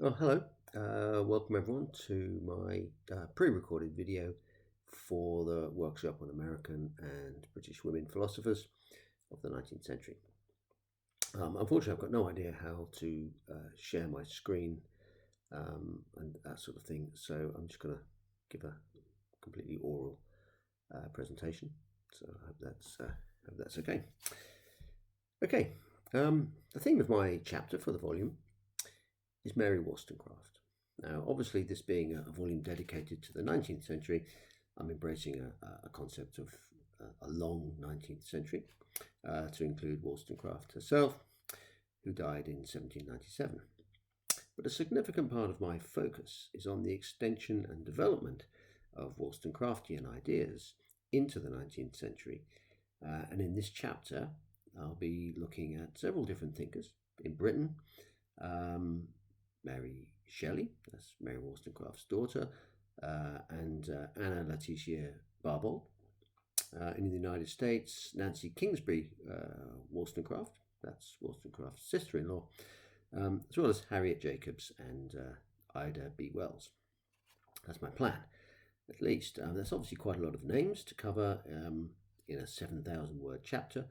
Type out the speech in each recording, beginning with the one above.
Oh, hello. Welcome everyone to my pre-recorded video for the workshop on American and British women philosophers of the 19th century. Unfortunately, I've got no idea how to share my screen and that sort of thing, so I'm just going to give a completely oral presentation. So I hope that's okay. Okay, the theme of my chapter for the volume is Mary Wollstonecraft. Now, obviously, this being a volume dedicated to the 19th century, I'm embracing a concept of a long 19th century to include Wollstonecraft herself, who died in 1797. But a significant part of my focus is on the extension and development of Wollstonecraftian ideas into the 19th century. And in this chapter, I'll be looking at several different thinkers in Britain. Mary Shelley, that's Mary Wollstonecraft's daughter, and Anna Letitia Barbauld. In the United States, Nancy Kingsbury Wollstonecraft, that's Wollstonecraft's sister-in-law, as well as Harriet Jacobs and Ida B. Wells. That's my plan, at least. There's obviously quite a lot of names to cover in a 7,000-word chapter,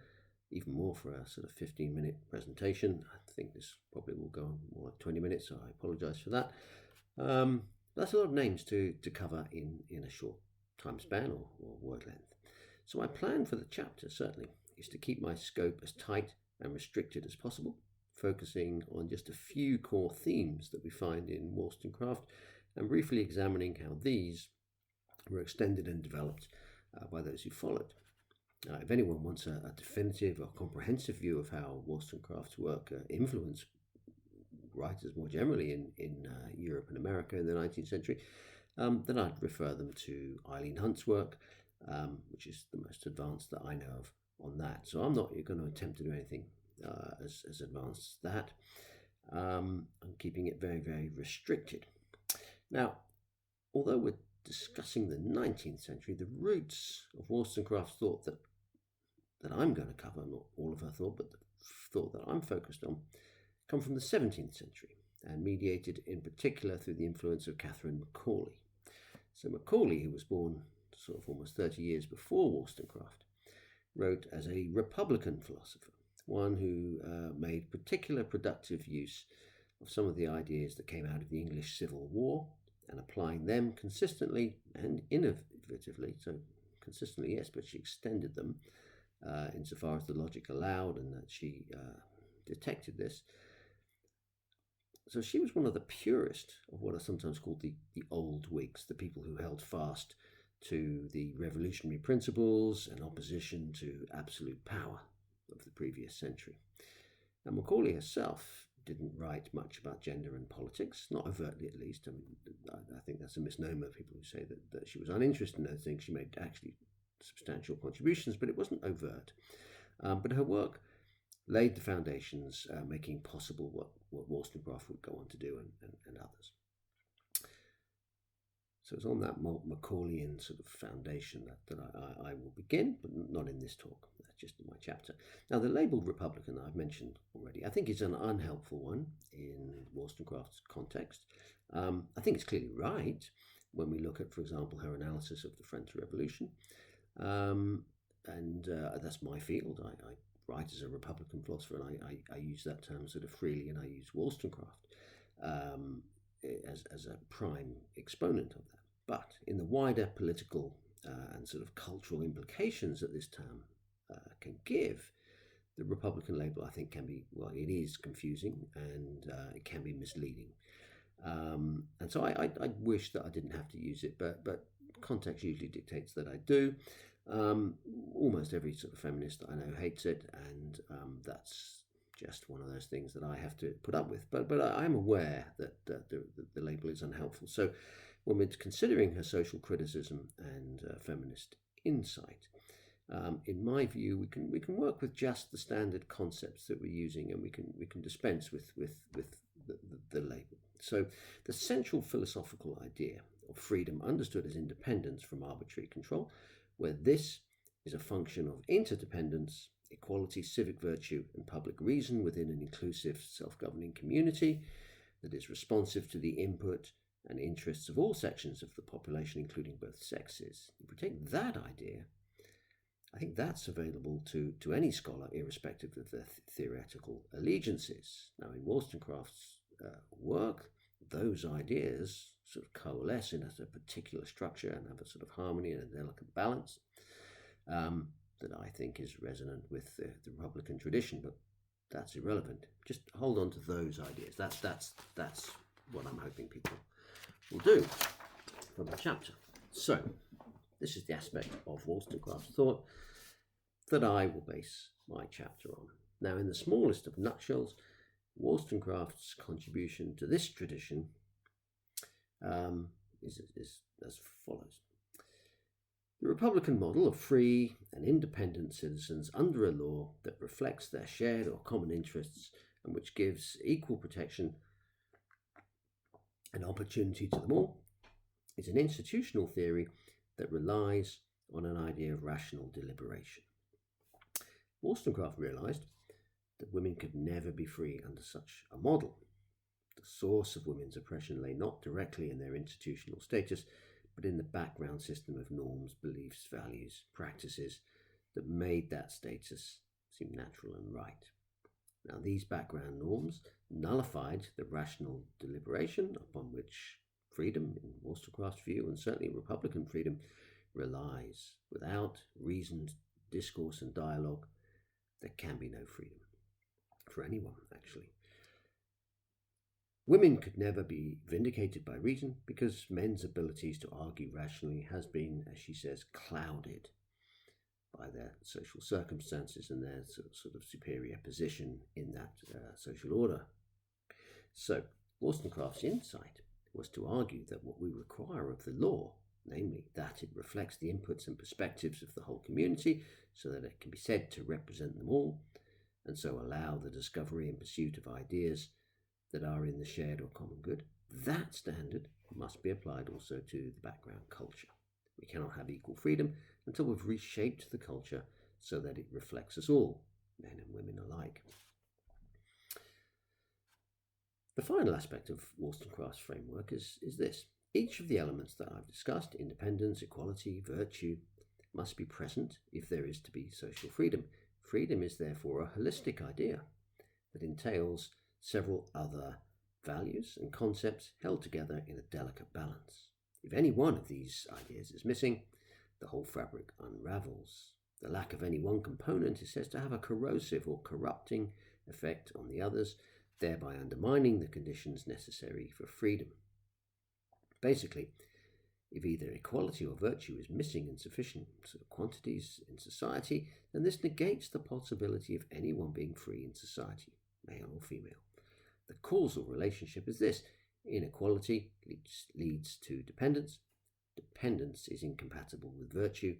even more for a sort of 15-minute presentation. I think this probably will go on more like 20 minutes, so I apologise for that. That's a lot of names to cover in a short time span or word length. So my plan for the chapter, certainly, is to keep my scope as tight and restricted as possible, focusing on just a few core themes that we find in Wollstonecraft and briefly examining how these were extended and developed by those who followed. If anyone wants a definitive or comprehensive view of how Wollstonecraft's work influenced writers more generally in Europe and America in the 19th century, then I'd refer them to Eileen Hunt's work, which is the most advanced that I know of on that. So I'm not going to attempt to do anything as advanced as that. I'm keeping it very, very restricted. Now, although we're discussing the 19th century, the roots of Wollstonecraft's thought that I'm going to cover, not all of her thought, but the thought that I'm focused on, come from the 17th century and mediated in particular through the influence of Catherine Macaulay. So Macaulay, who was born sort of almost 30 years before Wollstonecraft, wrote as a Republican philosopher, one who made particular productive use of some of the ideas that came out of the English Civil War and applying them consistently and innovatively. So consistently, yes, but she extended them insofar as the logic allowed, and that she detected this. So she was one of the purest of what are sometimes called the old Whigs, the people who held fast to the revolutionary principles and opposition to absolute power of the previous century. Now, Macaulay herself didn't write much about gender and politics, not overtly at least. I mean, I think that's a misnomer, people who say that she was uninterested in those things. She made actually substantial contributions, but it wasn't overt. But her work laid the foundations, making possible what Wollstonecraft would go on to do and others. So it's on that Macaulayan sort of foundation that I will begin, but not in this talk. That's just in my chapter. Now, the label Republican that I've mentioned already, I think is an unhelpful one in Wollstonecraft's context. I think it's clearly right when we look at, for example, her analysis of the French Revolution. That's my field. I write as a Republican philosopher, and I use that term sort of freely, and I use Wollstonecraft as a prime exponent of that. But in the wider political and sort of cultural implications that this term can give, the Republican label, I think, can be, well, it is confusing and it can be misleading. And so I wish that I didn't have to use it, but context usually dictates that I do. Almost every sort of feminist that I know hates it, and that's just one of those things that I have to put up with. But I am aware that the label is unhelpful. So when we're considering her social criticism and feminist insight, in my view, we can work with just the standard concepts that we're using, and we can dispense with the label. So the central philosophical idea of freedom understood as independence from arbitrary control, where this is a function of interdependence, equality, civic virtue, and public reason within an inclusive, self-governing community, that is responsive to the input and interests of all sections of the population, including both sexes. If we take that idea, I think that's available to any scholar, irrespective of their theoretical allegiances. Now, in Wollstonecraft's work, those ideas sort of coalesce in a particular structure and have a sort of harmony and a delicate balance that I think is resonant with the Republican tradition, but that's irrelevant. Just hold on to those ideas. That's what I'm hoping people will do from the chapter. So, this is the aspect of Wollstonecraft's thought that I will base my chapter on. Now, in the smallest of nutshells, Wollstonecraft's contribution to this tradition is as follows. The Republican model of free and independent citizens under a law that reflects their shared or common interests and which gives equal protection and opportunity to them all is an institutional theory that relies on an idea of rational deliberation. Wollstonecraft realised that women could never be free under such a model. The source of women's oppression lay not directly in their institutional status, but in the background system of norms, beliefs, values, practices that made that status seem natural and right. Now, these background norms nullified the rational deliberation upon which freedom, in Wollstonecraft's view, and certainly Republican freedom, relies. Without reasoned discourse and dialogue, there can be no freedom for anyone, actually. Women could never be vindicated by reason because men's abilities to argue rationally has been, as she says, clouded by their social circumstances and their sort of superior position in that social order. So Wollstonecraft's insight was to argue that what we require of the law, namely that it reflects the inputs and perspectives of the whole community so that it can be said to represent them all, and so allow the discovery and pursuit of ideas that are in the shared or common good, that standard must be applied also to the background culture. We cannot have equal freedom until we've reshaped the culture so that it reflects us all, men and women alike. The final aspect of Wollstonecraft's framework is this. Each of the elements that I've discussed, independence, equality, virtue, must be present if there is to be social freedom. Freedom is therefore a holistic idea that entails several other values and concepts held together in a delicate balance. If any one of these ideas is missing, the whole fabric unravels. The lack of any one component is said to have a corrosive or corrupting effect on the others, thereby undermining the conditions necessary for freedom. Basically, if either equality or virtue is missing in sufficient quantities in society, then this negates the possibility of anyone being free in society, male or female. The causal relationship is this. Inequality leads to dependence. Dependence is incompatible with virtue,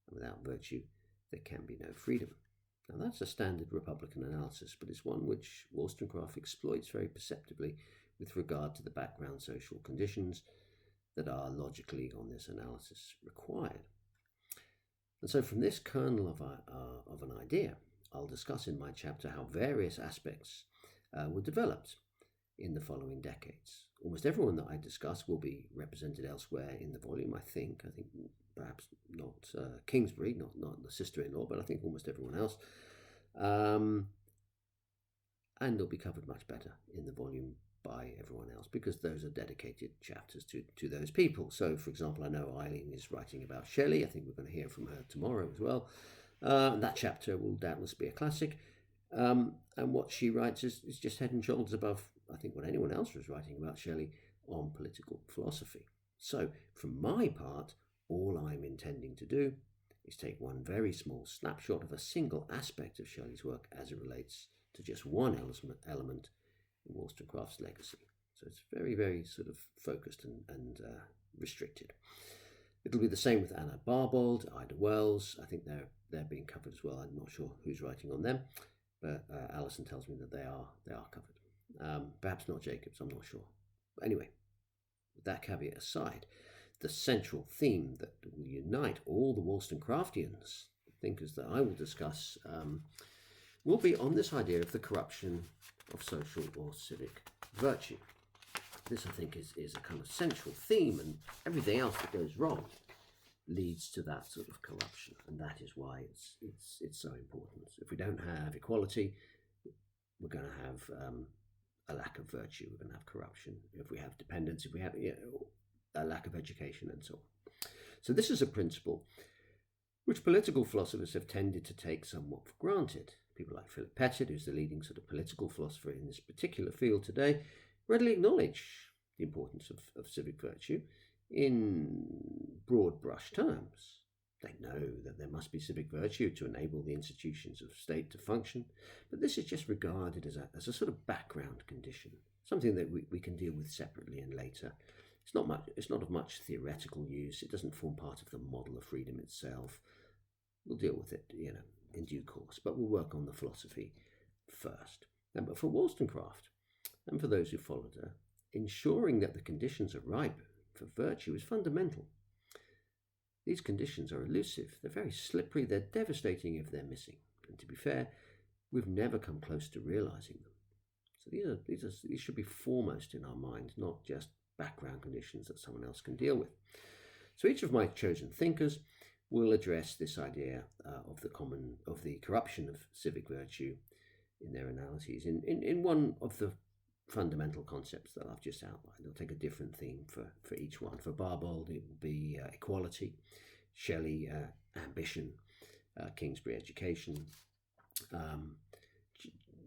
and without virtue there can be no freedom. Now that's a standard Republican analysis, but it's one which Wollstonecraft exploits very perceptibly with regard to the background social conditions that are logically on this analysis required. And so from this kernel of an idea, I'll discuss in my chapter how various aspects were developed in the following decades. Almost everyone that I discuss will be represented elsewhere in the volume, I think perhaps not Kingsbury, not the sister-in-law, but I think almost everyone else. And they'll be covered much better in the volume by everyone else because those are dedicated chapters to those people. So, for example, I know Eileen is writing about Shelley. I think we're going to hear from her tomorrow as well. That chapter will doubtless be a classic. And what she writes is just head and shoulders above, I think, what anyone else was writing about Shelley on political philosophy. So, from my part, all I'm intending to do is take one very small snapshot of a single aspect of Shelley's work as it relates to just one element in Wollstonecraft's legacy. So it's very, very sort of focused and restricted. It'll be the same with Anna Barbauld, Ida Wells. I think they're being covered as well. I'm not sure who's writing on them, but Alison tells me that they are covered. Perhaps not Jacobs, I'm not sure. But anyway, with that caveat aside, the central theme that will unite all the Wollstonecraftians, thinkers that I will discuss, will be on this idea of the corruption of social or civic virtue. This, I think, is a kind of central theme, and everything else that goes wrong leads to that sort of corruption, and that is why it's so important. If we don't have equality, we're going to have a lack of virtue. We're going to have corruption. If we have dependence, if we have a lack of education, and so on. So this is a principle which political philosophers have tended to take somewhat for granted. People like Philip Pettit, who's the leading sort of political philosopher in this particular field today, readily acknowledge the importance of civic virtue in broad brush terms. They know that there must be civic virtue to enable the institutions of state to function, but this is just regarded as a sort of background condition, something that we can deal with separately and later. It's not of much theoretical use. It doesn't form part of the model of freedom itself. We'll deal with it, in due course, but we'll work on the philosophy first. But for Wollstonecraft, and for those who followed her, ensuring that the conditions are ripe for virtue is fundamental. These conditions are elusive, they're very slippery, they're devastating if they're missing. And to be fair, we've never come close to realizing them. So these should be foremost in our mind, not just background conditions that someone else can deal with. So each of my chosen thinkers will address this idea of the corruption of civic virtue in their analyses in one of the fundamental concepts that I've just outlined. They'll take a different theme for each one. For Barbauld, it will be equality, Shelley, ambition, Kingsbury, education,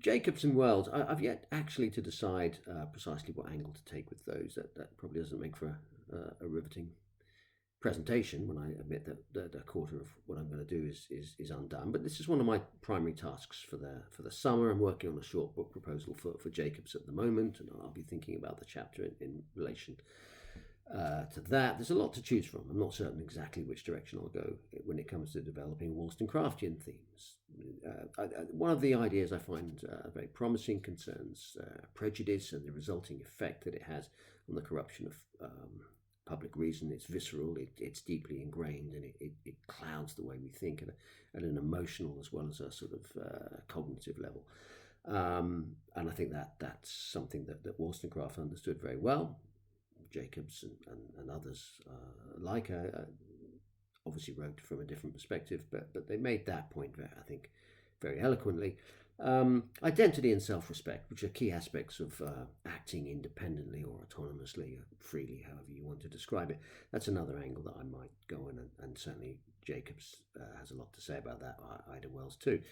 Jacobs and Wells. I've yet actually to decide precisely what angle to take with those. That probably doesn't make for a riveting presentation when I admit that a quarter of what I'm going to do is undone. But this is one of my primary tasks for the summer. I'm working on a short book proposal for Jacobs at the moment, and I'll be thinking about the chapter in relation to that. There's a lot to choose from. I'm not certain exactly which direction I'll go when it comes to developing Wollstonecraftian themes. One of the ideas I find very promising concerns prejudice and the resulting effect that it has on the corruption of public reason. It's visceral, it's deeply ingrained, and it clouds the way we think at an emotional as well as a sort of cognitive level. And I think that's something that Wollstonecraft understood very well. Jacobs and others like her obviously wrote from a different perspective, but they made that point, I think, very eloquently. Identity and self-respect, which are key aspects of acting independently or autonomously, or freely, however you want to describe it. That's another angle that I might go in, and certainly Jacobs has a lot to say about that, Ida Wells too.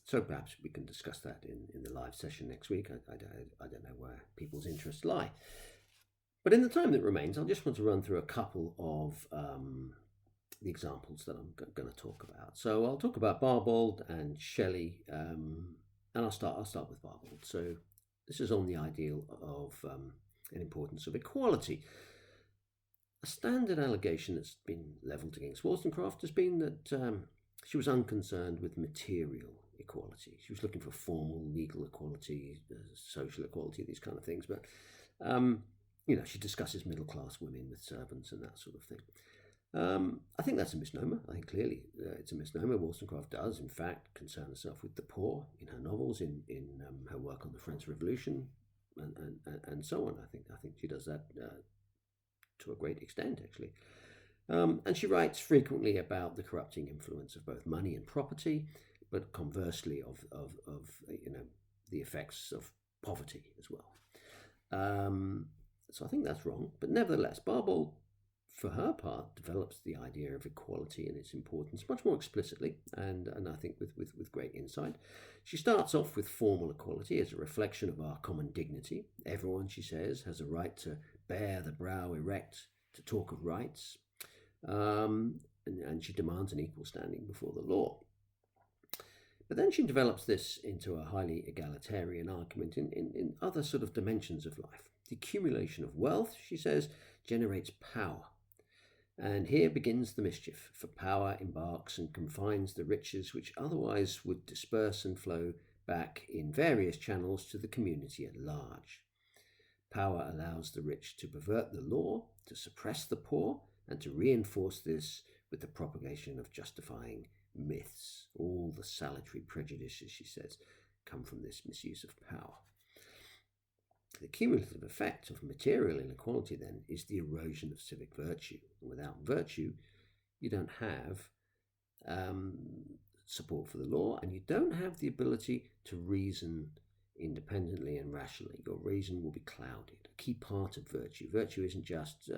So perhaps we can discuss that in the live session next week. I don't know where people's interests lie. But in the time that remains, I'll just want to run through a couple of the examples that I'm going to talk about. So I'll talk about Barbauld and Shelley, and I'll start with Barbauld. So this is on the ideal of and importance of equality. A standard allegation that's been levelled against Wollstonecraft has been that she was unconcerned with material equality. She was looking for formal legal equality, social equality, these kind of things. But she discusses middle-class women with servants and that sort of thing. I think that's a misnomer. I think clearly it's a misnomer. Wollstonecraft does, in fact, concern herself with the poor in her novels, in her work on the French Revolution, and so on. I think she does that to a great extent, actually. And she writes frequently about the corrupting influence of both money and property, but conversely of the effects of poverty as well. So I think that's wrong. But nevertheless, Barbauld, for her part, develops the idea of equality and its importance much more explicitly, and I think with great insight. She starts off with formal equality as a reflection of our common dignity. Everyone, she says, has a right to bear the brow erect, to talk of rights, and she demands an equal standing before the law. But then she develops this into a highly egalitarian argument in other sort of dimensions of life. The accumulation of wealth, she says, generates power. And here begins the mischief, for power embarks and confines the riches which otherwise would disperse and flow back in various channels to the community at large. Power allows the rich to pervert the law, to suppress the poor, and to reinforce this with the propagation of justifying myths. All the salutary prejudices, she says, come from this misuse of power. The cumulative effect of material inequality, then, is the erosion of civic virtue. And without virtue, you don't have support for the law, and you don't have the ability to reason independently and rationally. Your reason will be clouded. A key part of virtue. Virtue isn't just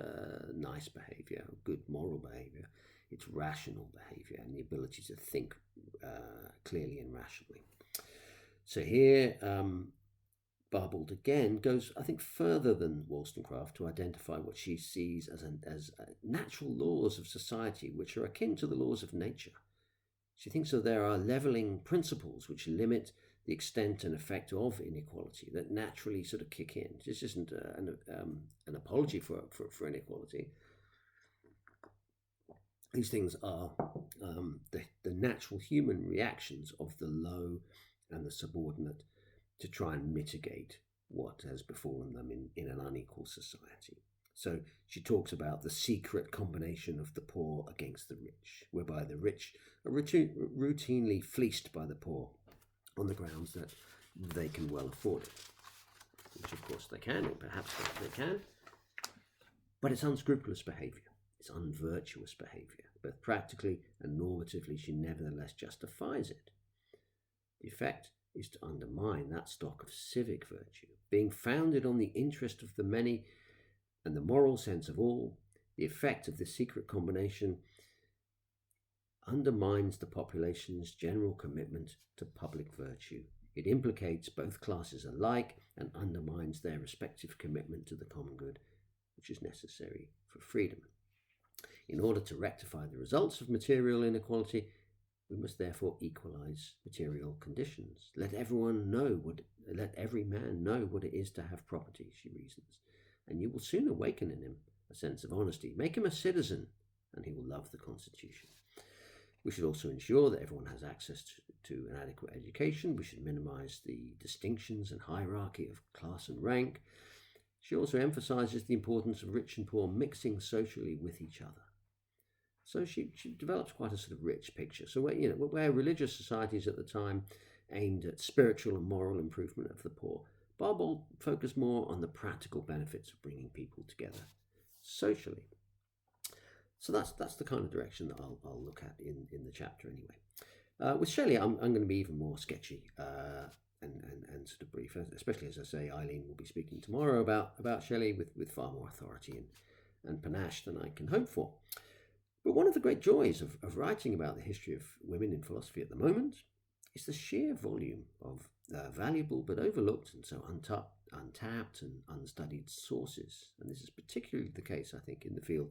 nice behavior, good moral behavior. It's rational behavior and the ability to think clearly and rationally. So here, Barbauld again goes, I think, further than Wollstonecraft to identify what she sees as natural laws of society, which are akin to the laws of nature. She thinks that there are levelling principles which limit the extent and effect of inequality that naturally sort of kick in. This isn't an apology for inequality. These things are the natural human reactions of the low and the subordinate to try and mitigate what has befallen them in an unequal society. So she talks about the secret combination of the poor against the rich, whereby the rich are routinely fleeced by the poor on the grounds that they can well afford it, which of course they can, or perhaps they can, but it's unscrupulous behaviour, it's unvirtuous behaviour. Both practically and normatively, she nevertheless justifies it. The effect is to undermine that stock of civic virtue, being founded on the interest of the many and the moral sense of all. The effect of this secret combination undermines the population's general commitment to public virtue. It implicates both classes alike and undermines their respective commitment to the common good, which is necessary for freedom. In order to rectify the results of material inequality, we must therefore equalize material conditions. Let every man know what it is to have property, she reasons, and you will soon awaken in him a sense of honesty. Make him a citizen, and he will love the Constitution. We should also ensure that everyone has access to an adequate education. We should minimize the distinctions and hierarchy of class and rank. She also emphasizes the importance of rich and poor mixing socially with each other. So she develops quite a sort of rich picture. So where religious societies at the time aimed at spiritual and moral improvement of the poor, Barbauld focused more on the practical benefits of bringing people together socially. So that's the kind of direction that I'll look at in the chapter anyway. With Shelley, I'm going to be even more sketchy and sort of brief, especially as I say, Eileen will be speaking tomorrow about Shelley with far more authority and panache than I can hope for. But one of the great joys of writing about the history of women in philosophy at the moment is the sheer volume of valuable but overlooked and so untapped and unstudied sources. And this is particularly the case, I think, in the field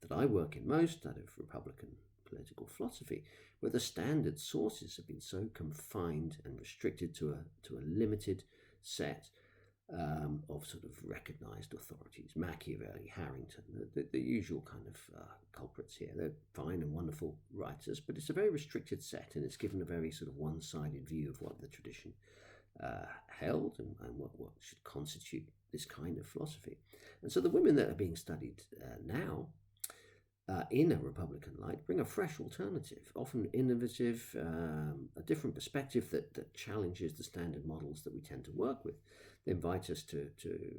that I work in most, that of Republican political philosophy, where the standard sources have been so confined and restricted to a limited set of sort of recognised authorities. Machiavelli, Harrington, the usual kind of culprits here. They're fine and wonderful writers, but it's a very restricted set, and it's given a very sort of one-sided view of what the tradition held and what should constitute this kind of philosophy. And so the women that are being studied now in a Republican light bring a fresh alternative, often innovative, a different perspective that challenges the standard models that we tend to work with. They invite us to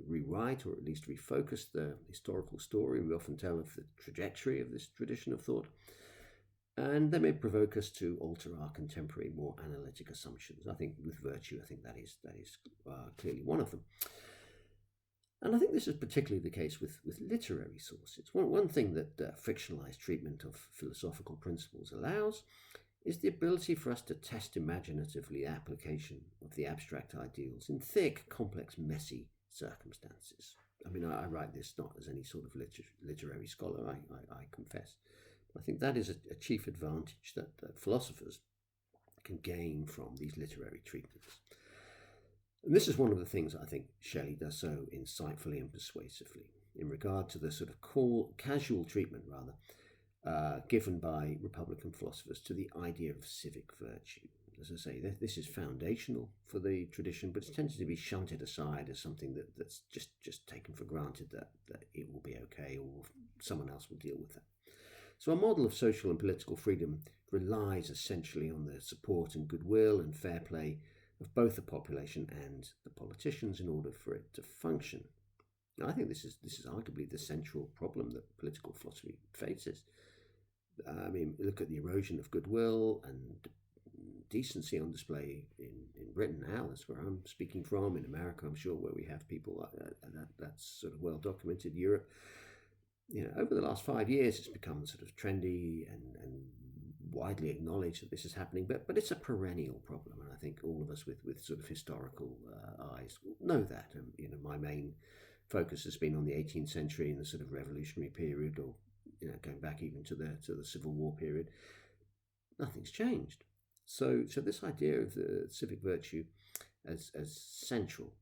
rewrite or at least refocus the historical story we often tell of the trajectory of this tradition of thought. And they may provoke us to alter our contemporary, more analytic assumptions. I think with virtue, I think that is clearly one of them. And I think this is particularly the case with literary sources. One thing that fictionalized treatment of philosophical principles allows is the ability for us to test imaginatively the application of the abstract ideals in thick, complex, messy circumstances. I mean, I write this not as any sort of literary scholar, I confess. I think that is a chief advantage that philosophers can gain from these literary treatments. And this is one of the things I think Shelley does so insightfully and persuasively in regard to the sort of casual treatment, given by Republican philosophers to the idea of civic virtue. As I say, this is foundational for the tradition, but it's tended to be shunted aside as something that's just taken for granted that it will be okay or someone else will deal with that. So a model of social and political freedom relies essentially on the support and goodwill and fair play of both the population and the politicians in order for it to function. Now, I think this is arguably the central problem that political philosophy faces. I mean, look at the erosion of goodwill and decency on display in Britain now. That's where I'm speaking from. In America, I'm sure, where we have people that's sort of well documented. Europe, over the last 5 years, it's become sort of trendy and widely acknowledged that this is happening. But it's a perennial problem, and I think all of us with sort of historical eyes know that. My main focus has been on the 18th century and the sort of revolutionary period, or going back even to the Civil War period. Nothing's changed. So this idea of the civic virtue as central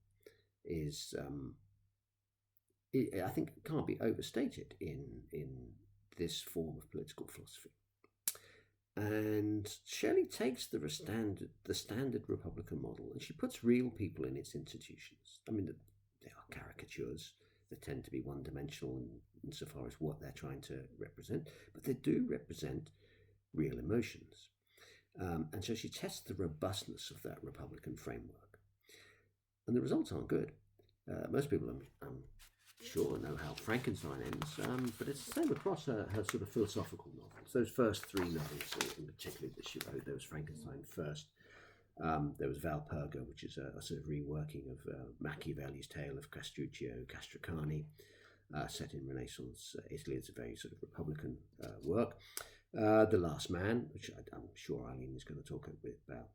is, I think, can't be overstated in this form of political philosophy. And Shelley takes the standard Republican model, and she puts real people in its institutions. I mean, they are caricatures. They tend to be one-dimensional insofar as what they're trying to represent, but they do represent real emotions. And so she tests the robustness of that Republican framework. And the results aren't good. Most people, I'm sure, know how Frankenstein ends, but it's the same across her sort of philosophical novels. Those first 3 novels, in particular, that she wrote, there was Frankenstein first. There was Valperga, which is a sort of reworking of Machiavelli's tale of Castruccio Castracani, set in Renaissance Italy. It's a very sort of Republican work. The Last Man, which I'm sure Eileen is going to talk about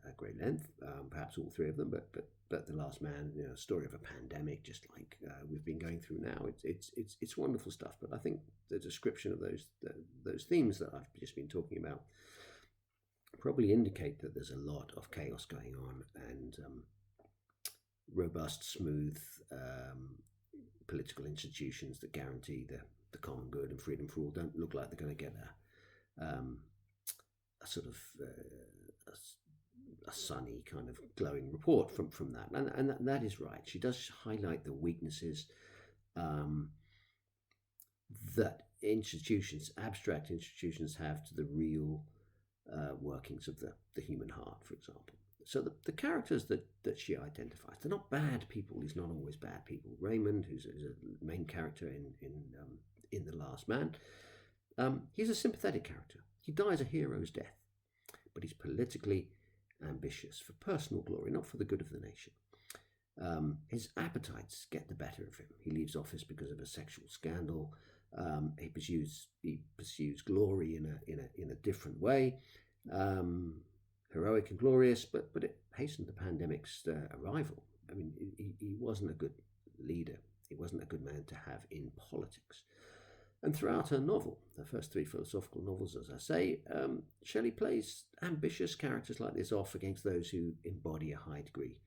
at great length, perhaps all 3 of them, but The Last Man, story of a pandemic, just like we've been going through now. It's wonderful stuff. But I think the description of those themes that I've just been talking about probably indicate that there's a lot of chaos going on, and robust, smooth political institutions that guarantee the common good and freedom for all don't look like they're going to get a sort of a sunny kind of glowing report from that. And that is right. She does highlight the weaknesses that abstract institutions have to the real workings of the human heart, for example. So the characters that she identifies, they're not bad people. He's not always bad people. Raymond, who's a main character in The Last Man, he's a sympathetic character. He dies a hero's death, but he's politically ambitious for personal glory, not for the good of the nation. His appetites get the better of him. He leaves office because of a sexual scandal. He pursues glory in a different way, heroic and glorious, but it hastened the pandemic's arrival. I mean, he wasn't a good leader. He wasn't a good man to have in politics. And throughout her novel, the first 3 philosophical novels, as I say, Shelley plays ambitious characters like this off against those who embody a high degree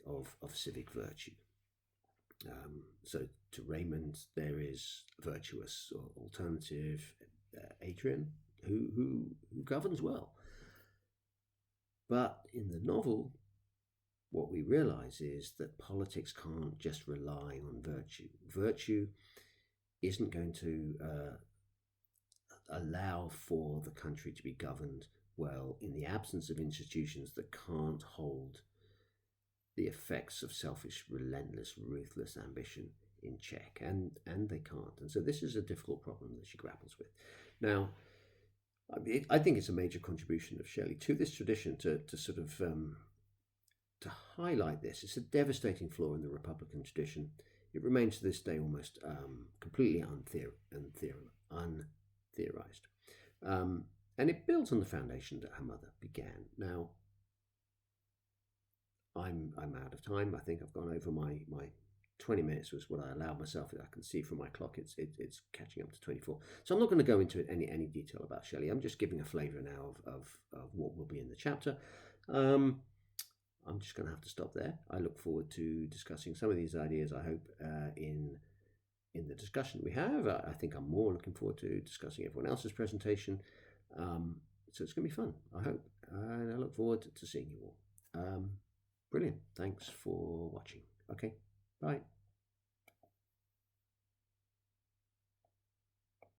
of civic virtue. So to Raymond, there is virtuous or alternative Adrian, who governs well. But in the novel, what we realize is that politics can't just rely on virtue. Virtue isn't going to allow for the country to be governed well in the absence of institutions that can't hold the effects of selfish, relentless, ruthless ambition in check, and they can't. And so this is a difficult problem that she grapples with. Now, I think it's a major contribution of Shelley to this tradition to sort of to highlight this. It's a devastating flaw in the Republican tradition. It remains to this day almost completely untheorized. And it builds on the foundation that her mother began. Now, I'm out of time. I think I've gone over my 20 minutes was what I allowed myself. I can see from my clock it's catching up to 24. So I'm not going to go into any detail about Shelley. I'm just giving a flavour now of what will be in the chapter. I'm just going to have to stop there. I look forward to discussing some of these ideas, I hope, in the discussion we have. I think I'm more looking forward to discussing everyone else's presentation. So it's going to be fun, I hope. And I look forward to seeing you all. Brilliant. Thanks for watching. Okay, bye.